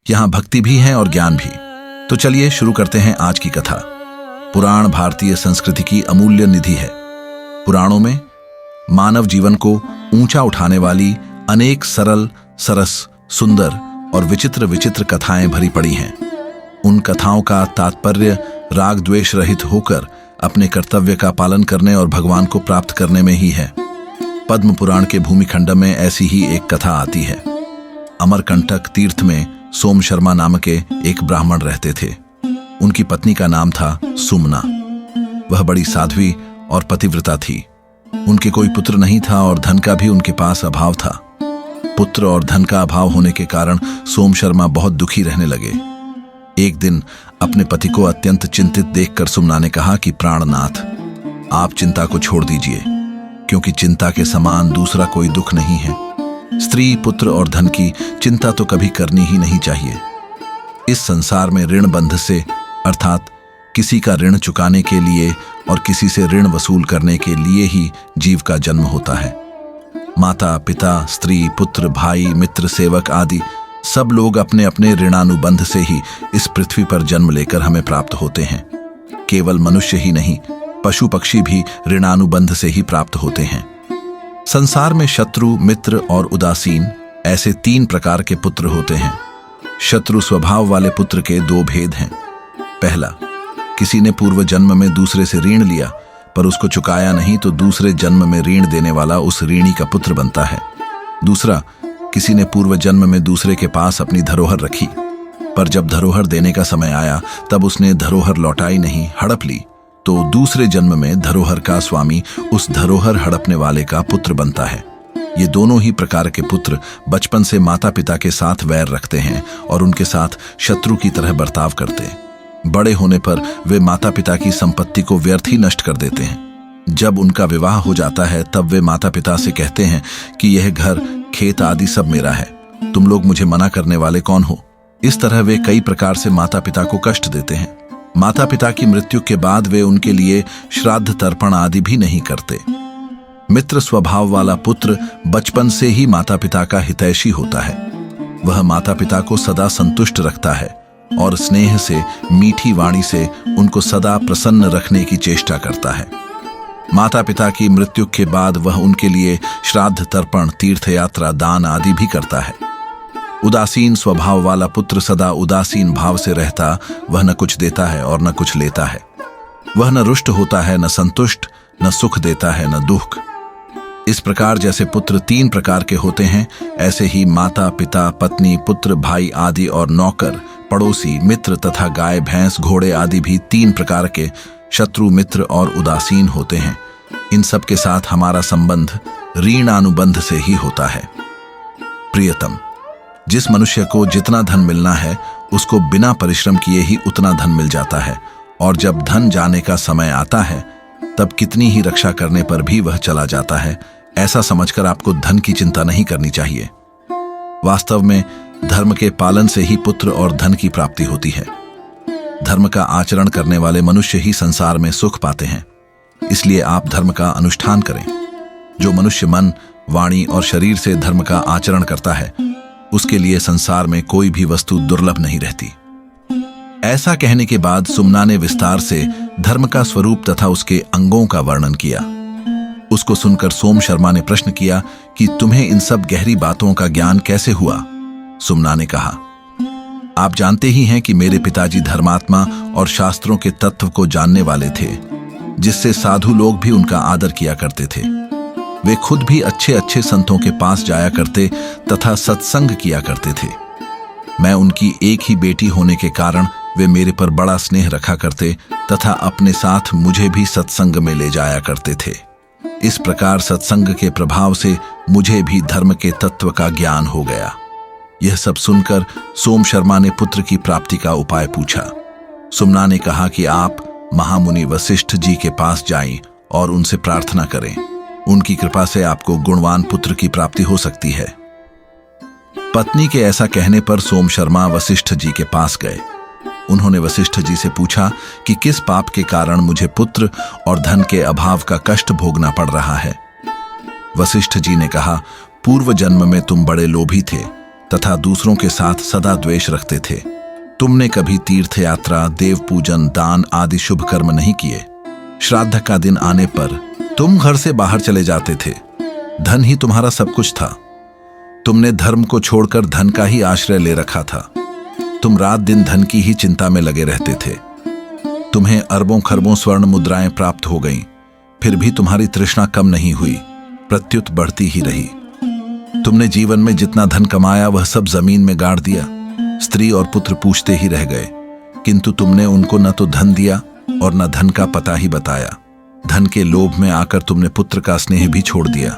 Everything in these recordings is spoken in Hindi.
यहाँ भक्ति भी है और ज्ञान भी। तो चलिए शुरू करते हैं आज की कथा। पुराण भारतीय संस्कृति की अमूल्य निधि है। पुराणों में मानव जीवन को ऊंचा उठाने वाली अनेक सरल, सरस, सुंदर और विचित्र विचित्र कथाएं भरी पड़ी हैं। उन कथाओं का तात्पर्य राग द्वेष रहित होकर अपने कर्तव्य का पालन करने और भगवान को प्राप्त करने में ही है। पद्म पुराण के भूमिखंड में ऐसी ही एक कथा आती है। अमरकंटक तीर्थ में सोम शर्मा नामक एक ब्राह्मण रहते थे। उनकी पत्नी का नाम था सुमना। वह बड़ी साध्वी और पतिव्रता थी। उनके कोई पुत्र नहीं था और धन का भी उनके पास अभाव था। पुत्र और धन का अभाव होने के कारण सोम शर्मा बहुत दुखी रहने लगे। एक दिन अपने पति को अत्यंत चिंतित देखकर सुमना ने कहा कि प्राणनाथ, आप चिंता को छोड़ दीजिए, क्योंकि चिंता के समान दूसरा कोई दुख नहीं है। स्त्री, पुत्र और धन की चिंता तो कभी करनी ही नहीं चाहिए। इस संसार में ऋण बंध से, अर्थात किसी का ऋण चुकाने के लिए और किसी से ऋण वसूल करने के लिए ही जीव का जन्म होता है। माता, पिता, स्त्री, पुत्र, भाई, मित्र, सेवक आदि सब लोग अपने अपने ऋणानुबंध से ही इस पृथ्वी पर जन्म लेकर हमें प्राप्त होते हैं। केवल मनुष्य ही नहीं, पशु पक्षी भी ऋणानुबंध से ही प्राप्त होते हैं। संसार में शत्रु, मित्र और उदासीन ऐसे 3 प्रकार के पुत्र होते हैं। शत्रु स्वभाव वाले पुत्र के 2 भेद हैं। पहला, किसी ने पूर्व जन्म में दूसरे से ऋण लिया पर उसको चुकाया नहीं तो दूसरे जन्म में ऋण देने वाला उस ऋणी का पुत्र बनता है। दूसरा, किसी ने पूर्व जन्म में दूसरे के पास अपनी धरोहर रखी पर जब धरोहर देने का समय आया तब उसने धरोहर लौटाई नहीं, हड़प ली, तो दूसरे जन्म में धरोहर का स्वामी उस धरोहर हड़पने वाले का पुत्र बनता है। ये दोनों ही प्रकार के पुत्र बचपन से माता पिता के साथ वैर रखते हैं और उनके साथ शत्रु की तरह बर्ताव करते हैं। बड़े होने पर वे माता पिता की संपत्ति को व्यर्थ ही नष्ट कर देते हैं। जब उनका विवाह हो जाता है तब वे माता पिता से कहते हैं कि यह घर, खेत आदि सब मेरा है, तुम लोग मुझे मना करने वाले कौन हो। इस तरह वे कई प्रकार से माता पिता को कष्ट देते हैं। माता पिता की मृत्यु के बाद वे उनके लिए श्राद्ध तर्पण आदि भी नहीं करते। मित्र स्वभाव वाला पुत्र बचपन से ही माता पिता का हितैषी होता है। वह माता पिता को सदा संतुष्ट रखता है और स्नेह से, मीठी वाणी से उनको सदा प्रसन्न रखने की चेष्टा करता है। माता पिता की मृत्यु के बाद वह उनके लिए श्राद्ध तर्पण, तीर्थयात्रा, दान आदि भी करता है। उदासीन स्वभाव वाला पुत्र सदा उदासीन भाव से रहता, वह न कुछ देता है और न कुछ लेता है। वह न रुष्ट होता है, न संतुष्ट, न सुख देता है, न दुख। इस प्रकार जैसे पुत्र 3 प्रकार के होते हैं, ऐसे ही माता, पिता, पत्नी, पुत्र, भाई आदि और नौकर, पड़ोसी, मित्र तथा गाय, भैंस, घोड़े आदि भी 3 प्रकार के शत्रु, मित्र और उदासीन होते हैं। इन सब के साथ हमारा संबंध ऋणानुबंध से ही होता है। प्रियतम, जिस मनुष्य को जितना धन मिलना है उसको बिना परिश्रम किए ही उतना धन मिल जाता है, और जब धन जाने का समय आता है तब कितनी ही रक्षा करने पर भी वह चला जाता है। ऐसा समझकर आपको धन की चिंता नहीं करनी चाहिए। वास्तव में धर्म के पालन से ही पुत्र और धन की प्राप्ति होती है। धर्म का आचरण करने वाले मनुष्य ही संसार में सुख पाते हैं। इसलिए आप धर्म का अनुष्ठान करें। जो मनुष्य मन, वाणी और शरीर से धर्म का आचरण करता है उसके लिए संसार में कोई भी वस्तु दुर्लभ नहीं रहती। ऐसा कहने के बाद सुमना ने विस्तार से धर्म का स्वरूप तथा उसके अंगों का वर्णन किया। उसको सुनकर सोम शर्मा ने प्रश्न किया कि तुम्हें इन सब गहरी बातों का ज्ञान कैसे हुआ। सुमना ने कहा, आप जानते ही हैं कि मेरे पिताजी धर्मात्मा और शास्त्रों के तत्व को जानने वाले थे, जिससे साधु लोग भी उनका आदर किया करते थे। वे खुद भी अच्छे अच्छे संतों के पास जाया करते तथा सत्संग किया करते थे। मैं उनकी एक ही बेटी होने के कारण वे मेरे पर बड़ा स्नेह रखा करते तथा अपने साथ मुझे भी सत्संग में ले जाया करते थे। इस प्रकार सत्संग के प्रभाव से मुझे भी धर्म के तत्व का ज्ञान हो गया। यह सब सुनकर सोम शर्मा ने पुत्र की प्राप्ति का उपाय पूछा। सुमना ने कहा कि आप महामुनि वशिष्ठ जी के पास जाएं और उनसे प्रार्थना करें। उनकी कृपा से आपको गुणवान पुत्र की प्राप्ति हो सकती है। पत्नी के ऐसा कहने पर सोम शर्मा वशिष्ठ जी के पास गए। उन्होंने वशिष्ठ जी से पूछा कि किस पाप के कारण मुझे पुत्र और धन के अभाव का कष्ट भोगना पड़ रहा है। वशिष्ठ जी ने कहा, पूर्व जन्म में तुम बड़े लोभी थे, तथा दूसरों के साथ सदा द्वेष रखते थे। तुमने कभी तीर्थ यात्रा, देव पूजन, दान आदि शुभ कर्म नहीं किए। श्राद्ध का दिन आने पर तुम घर से बाहर चले जाते थे। धन ही तुम्हारा सब कुछ था। तुमने धर्म को छोड़कर धन का ही आश्रय ले रखा था। तुम रात दिन धन की ही चिंता में लगे रहते थे। तुम्हें अरबों खरबों स्वर्ण मुद्राएं प्राप्त हो गईं, फिर भी तुम्हारी तृष्णा कम नहीं हुई, प्रत्युत बढ़ती ही रही। तुमने जीवन में जितना धन कमाया वह सब जमीन में गाड़ दिया। स्त्री और पुत्र पूछते ही रह गए, किंतु तुमने उनको न तो धन दिया और न धन का पता ही बताया। धन के लोभ में आकर तुमने पुत्र का स्नेह भी छोड़ दिया।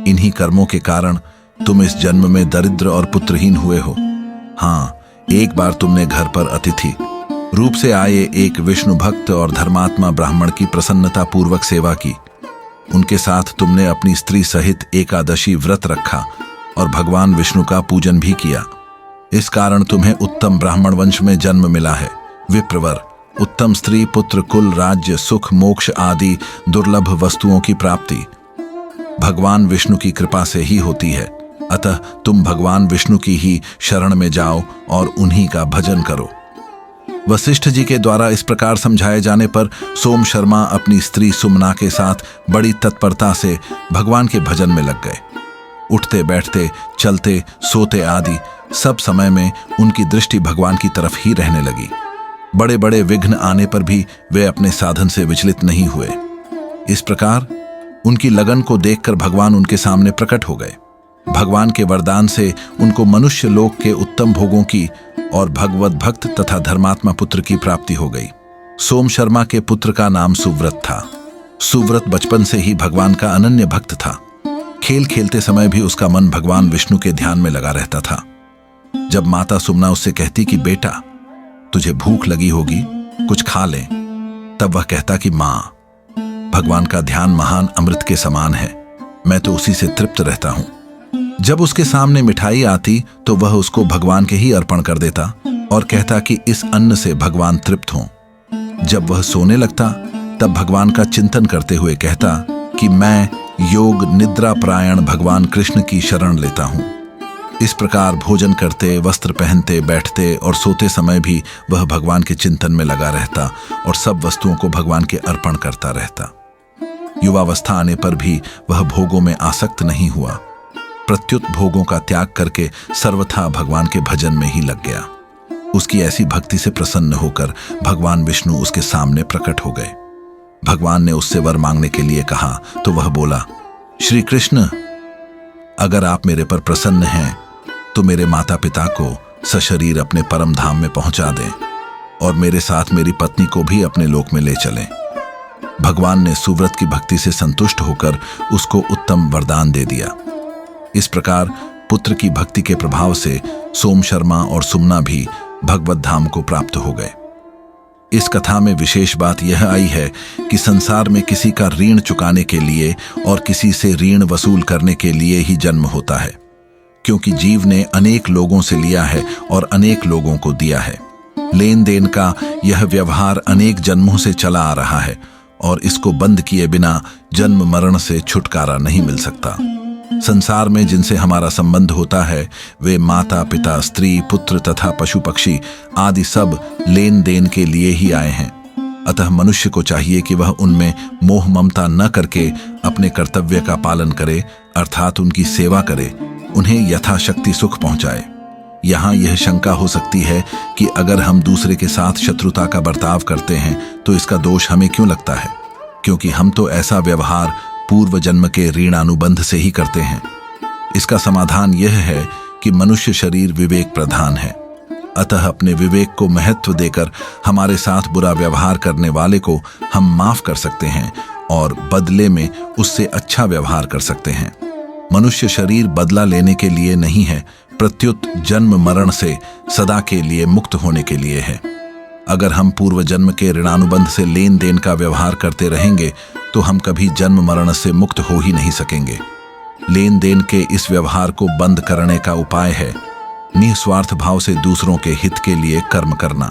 इन्हीं कर्मों के कारण तुम इस जन्म में दरिद्र और पुत्रहीन हुए हो। हाँ, एक बार तुमने घर पर अतिथि रूप से आए एक विष्णु भक्त और धर्मात्मा ब्राह्मण की प्रसन्नता पूर्वक सेवा की। उनके साथ तुमने अपनी स्त्री सहित एकादशी व्रत रखा और भगवान विष्णु का पूजन भी किया। इस कारण तुम्हें उत्तम ब्राह्मण वंश में जन्म मिला है। विप्रवर, उत्तम स्त्री, पुत्र, कुल, राज्य, सुख, मोक्ष आदि दुर्लभ वस्तुओं की प्राप्ति भगवान विष्णु की कृपा से ही होती है। अतः तुम भगवान विष्णु की ही शरण में जाओ और उन्हीं का भजन करो। वशिष्ठ जी के द्वारा इस प्रकार समझाए जाने पर सोम शर्मा अपनी स्त्री सुमना के साथ बड़ी तत्परता से भगवान के भजन में लग गए। उठते बैठते, चलते, सोते आदि सब समय में उनकी दृष्टि भगवान की तरफ ही रहने लगी। बड़े बड़े विघ्न आने पर भी वे अपने साधन से विचलित नहीं हुए। इस प्रकार उनकी लगन को देखकर भगवान उनके सामने प्रकट हो गए। भगवान के वरदान से उनको मनुष्य लोक के उत्तम भोगों की और भगवत भक्त तथा धर्मात्मा पुत्र की प्राप्ति हो गई। सोम शर्मा के पुत्र का नाम सुव्रत था। सुव्रत बचपन से ही भगवान का अनन्य भक्त था। खेल खेलते समय भी उसका मन भगवान विष्णु के ध्यान में लगा रहता था। जब माता सुमना उससे कहती कि बेटा तुझे भूख लगी होगी, कुछ खा ले, तब वह कहता कि मां, भगवान का ध्यान महान अमृत के समान है, मैं तो उसी से तृप्त रहता हूं। जब उसके सामने मिठाई आती तो वह उसको भगवान के ही अर्पण कर देता और कहता कि इस अन्न से भगवान तृप्त हों। जब वह सोने लगता तब भगवान का चिंतन करते हुए कहता कि मैं योग निद्रा प्रायण भगवान कृष्ण की शरण लेता हूं। इस प्रकार भोजन करते, वस्त्र पहनते, बैठते और सोते समय भी वह भगवान के चिंतन में लगा रहता और सब वस्तुओं को भगवान के अर्पण करता रहता। युवावस्था आने पर भी वह भोगों में आसक्त नहीं हुआ, प्रत्युत भोगों का त्याग करके सर्वथा भगवान के भजन में ही लग गया। उसकी ऐसी भक्ति से प्रसन्न होकर भगवान विष्णु उसके सामने प्रकट हो गए। भगवान ने उससे वर मांगने के लिए कहा तो वह बोला, श्री कृष्ण, अगर आप मेरे पर प्रसन्न हैं तो मेरे माता पिता को सशरीर अपने परम धाम में पहुंचा दें और मेरे साथ मेरी पत्नी को भी अपने लोक में ले चलें। भगवान ने सुव्रत की भक्ति से संतुष्ट होकर उसको उत्तम वरदान दे दिया। इस प्रकार पुत्र की भक्ति के प्रभाव से सोम शर्मा और सुमना भी भगवत धाम को प्राप्त हो गए। इस कथा में विशेष बात यह आई है कि संसार में किसी का ऋण चुकाने के लिए और किसी से ऋण वसूल करने के लिए ही जन्म होता है, क्योंकि जीव ने अनेक लोगों से लिया है और अनेक लोगों को दिया है। लेन देन का यह व्यवहार अनेक जन्मों से चला आ रहा है और इसको बंद किए बिना जन्म मरण से छुटकारा नहीं मिल सकता। संसार में जिनसे हमारा संबंध होता है वे माता पिता, स्त्री, पुत्र तथा पशु पक्षी आदि सब लेन देन के लिए ही आए हैं। अतः मनुष्य को चाहिए कि वह उनमें मोह ममता न करके अपने कर्तव्य का पालन करे, अर्थात उनकी सेवा करे, उन्हें यथाशक्ति सुख पहुंचाए। यहाँ यह शंका हो सकती है कि अगर हम दूसरे के साथ शत्रुता का बर्ताव करते हैं तो इसका दोष हमें क्यों लगता है, क्योंकि हम तो ऐसा व्यवहार पूर्व जन्म के ऋणानुबंध से ही करते हैं। इसका समाधान यह है कि मनुष्य शरीर विवेक प्रधान है, अतः अपने विवेक को महत्व देकर हमारे साथ बुरा व्यवहार करने वाले को हम माफ कर सकते हैं और बदले में उससे अच्छा व्यवहार कर सकते हैं। मनुष्य शरीर बदला लेने के लिए नहीं है, प्रत्युत जन्म मरण से सदा के लिए मुक्त होने के लिए है। अगर हम पूर्व जन्म के ऋणानुबंध से लेन देन का व्यवहार करते रहेंगे तो हम कभी जन्म मरण से मुक्त हो ही नहीं सकेंगे। लेन देन के इस व्यवहार को बंद करने का उपाय है निस्वार्थ भाव से दूसरों के हित के लिए कर्म करना।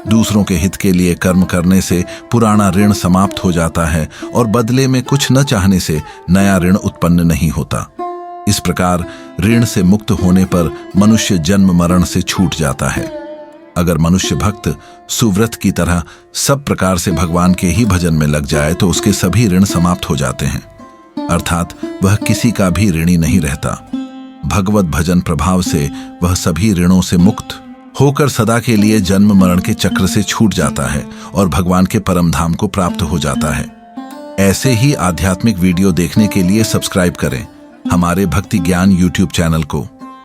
दूसरों के हित के लिए कर्म करने से पुराना ऋण समाप्त हो जाता है और बदले में कुछ न चाहने से नया ऋण उत्पन्न नहीं होता। इस प्रकार ऋण से मुक्त होने पर मनुष्य जन्म मरण से छूट जाता है। अगर मनुष्य भक्त सुव्रत की तरह सब प्रकार से भगवान के ही भजन में लग जाए तो उसके सभी ऋण समाप्त हो जाते हैं, अर्थात वह किसी का भी ऋणी नहीं रहता। भगवत भजन प्रभाव से वह सभी ऋणों से मुक्त होकर सदा के लिए जन्म मरण के चक्र से छूट जाता है और भगवान के परम धाम को प्राप्त हो जाता है। ऐसे ही आध्यात्मिक वीडियो देखने के लिए सब्सक्राइब करें हमारे भक्ति ज्ञान YouTube चैनल को।